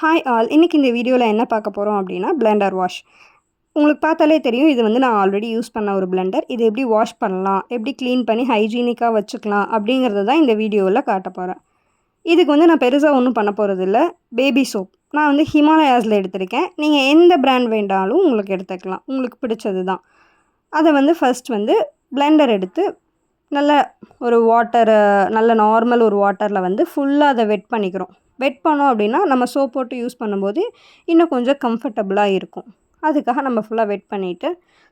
Hi all, இன்றைக்கி இந்த வீடியோவில் என்ன பார்க்க போகிறோம் அப்படின்னா பிளெண்டர் வாஷ். உங்களுக்கு பார்த்தாலே தெரியும், இது வந்து நான் ஆல்ரெடி யூஸ் பண்ண ஒரு பிளெண்டர். இது எப்படி வாஷ் பண்ணலாம், எப்படி க்ளீன் பண்ணி ஹைஜீனிக்காக வச்சுக்கலாம் அப்படிங்கிறது தான் இந்த வீடியோவில் காட்ட போகிறேன். இதுக்கு வந்து நான் பெருசாக ஒன்றும் பண்ண போகிறதில்ல. பேபி சோப் நான் வந்து ஹிமாலயாஸில் எடுத்திருக்கேன். நீங்கள் எந்த பிராண்ட் வேண்டாலும் உங்களுக்கு எடுத்துக்கலாம், உங்களுக்கு பிடிச்சது தான். அதை வந்து ஃபஸ்ட் வந்து பிளெண்டர் எடுத்து நல்ல ஒரு நல்ல நார்மல் ஒரு வாட்டரில் வந்து ஃபுல்லாக அதை வெட் பண்ணிக்கிறோம். வெட் பண்ணோம் அப்படின்னா நம்ம சோப் போட்டு யூஸ் பண்ணும்போது இன்னும் கொஞ்சம் கம்ஃபர்டபுளாக இருக்கும். அதுக்காக நம்ம ஃபுல்லாக வெட் பண்ணிவிட்டு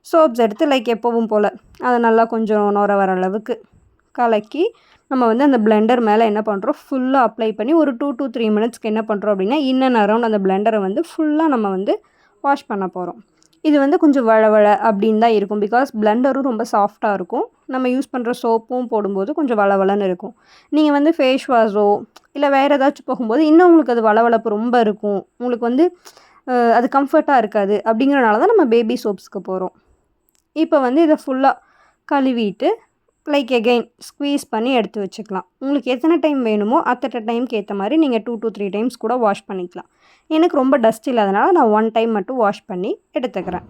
சோப்ஸ் எடுத்து லைக் எப்போவும் போல் அதை நல்லா கொஞ்சம் நுர வர அளவுக்கு கலக்கி நம்ம வந்து அந்த பிளெண்டர் மேலே என்ன பண்ணுறோம், ஃபுல்லாக அப்ளை பண்ணி ஒரு 2 to 3 மினிட்ஸ்க்கு என்ன பண்ணுறோம் அப்படின்னா அண்ட் அரவுண்ட் அந்த பிளெண்டரை வந்து ஃபுல்லாக நம்ம வந்து வாஷ் பண்ண போகிறோம். இது வந்து கொஞ்சம் வழவழ அப்படின்னு தான் இருக்கும். பிகாஸ் பிளெண்டரும் ரொம்ப சாஃப்டாக இருக்கும். நம்ம யூஸ் பண்ணுற சோப்பும் போடும்போது கொஞ்சம் வளவளன்னு இருக்கும். நீங்கள் வந்து ஃபேஸ் வாஷோ இல்லை வேறு ஏதாச்சும் போகும்போது இன்னும் உங்களுக்கு அது வளவளப்பு ரொம்ப இருக்கும். உங்களுக்கு வந்து அது கம்ஃபர்ட்டாக இருக்காது. அப்படிங்கிறனால தான் நம்ம பேபி சோப்ஸ்க்கு போகிறோம். இப்போ வந்து இதை ஃபுல்லாக கழுவிட்டு லைக் எகெயின் ஸ்க்வீஸ் பண்ணி எடுத்து வச்சுக்கலாம். உங்களுக்கு எத்தனை டைம் வேணுமோ அத்தனை டைமுக்கு ஏற்ற மாதிரி நீங்கள் 2 to 3 டைம்ஸ் கூட வாஷ் பண்ணிக்கலாம். எனக்கு ரொம்ப டஸ்ட் இல்லாதனால நான் 1 டைம் மட்டும் வாஷ் பண்ணி எடுத்துக்கிறேன்.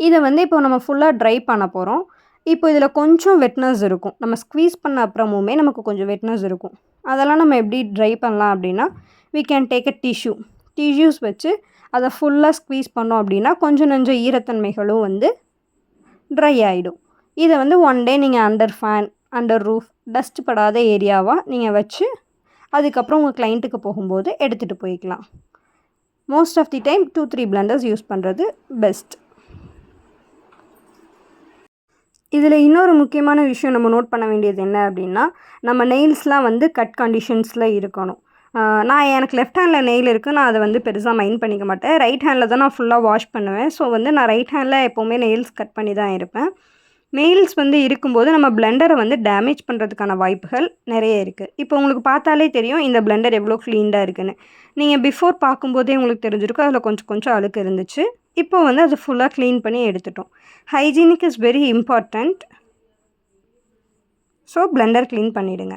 இதை வந்து இப்போ நம்ம ஃபுல்லாக ட்ரை பண்ண போகிறோம். இப்போ இதில் கொஞ்சம் வெட்னஸ் இருக்கும். நம்ம ஸ்க்வீஸ் பண்ண அப்புறமுமே நமக்கு கொஞ்சம் வெட்னஸ் இருக்கும். அதெல்லாம் நம்ம எப்படி ட்ரை பண்ணலாம் அப்படின்னா, we can take a tissues வச்சு அதை ஃபுல்லாக ஸ்க்வீஸ் பண்ணோம் அப்படின்னா கொஞ்சம் நஞ்சம் ஈரத்தன்மைகளும் வந்து ட்ரை ஆகிடும். இதை வந்து 1 டே நீங்கள் under fan, under roof, dust படாத ஏரியாவாக நீங்கள் வச்சு அதுக்கப்புறம் உங்கள் கிளைண்ட்டுக்கு போகும்போது எடுத்துகிட்டு போய்க்கலாம். Most of the time 2-3 blenders use பண்ணுறது பெஸ்ட். இதில் இன்னொரு முக்கியமான விஷயம் நம்ம நோட் பண்ண வேண்டியது என்ன அப்படின்னா, நம்ம நெயில்ஸ்லாம் வந்து கட் கண்டிஷன்ஸில் இருக்கணும். எனக்கு லெஃப்ட் ஹேண்டில் நெயில் இருக்குது. நான் அதை வந்து பெருசாக மைண்ட் பண்ணிக்க மாட்டேன். ரைட் ஹேண்டில் தான் நான் ஃபுல்லாக வாஷ் பண்ணுவேன். ஸோ வந்து நான் ரைட் ஹேண்டில் எப்போவுமே நெயில்ஸ் கட் பண்ணி தான் இருப்பேன். நெயில்ஸ் வந்து இருக்கும்போது நம்ம பிளெண்டரை வந்து டேமேஜ் பண்ணுறதுக்கான வாய்ப்புகள் நிறைய இருக்குது. இப்போ உங்களுக்கு பார்த்தாலே தெரியும் இந்த பிளெண்டர் எவ்வளோ க்ளீன்டாக இருக்குன்னு. நீங்கள் பிஃபோர் பார்க்கும்போதே உங்களுக்கு தெரிஞ்சிருக்கும் அதில் கொஞ்சம் கொஞ்சம் அழுக்கு இருந்துச்சு. இப்போ வந்து அது ஃபுல்லாக க்ளீன் பண்ணி எடுத்துட்டோம். Hygienic is very important. So Blender clean பண்ணிவிடுங்க.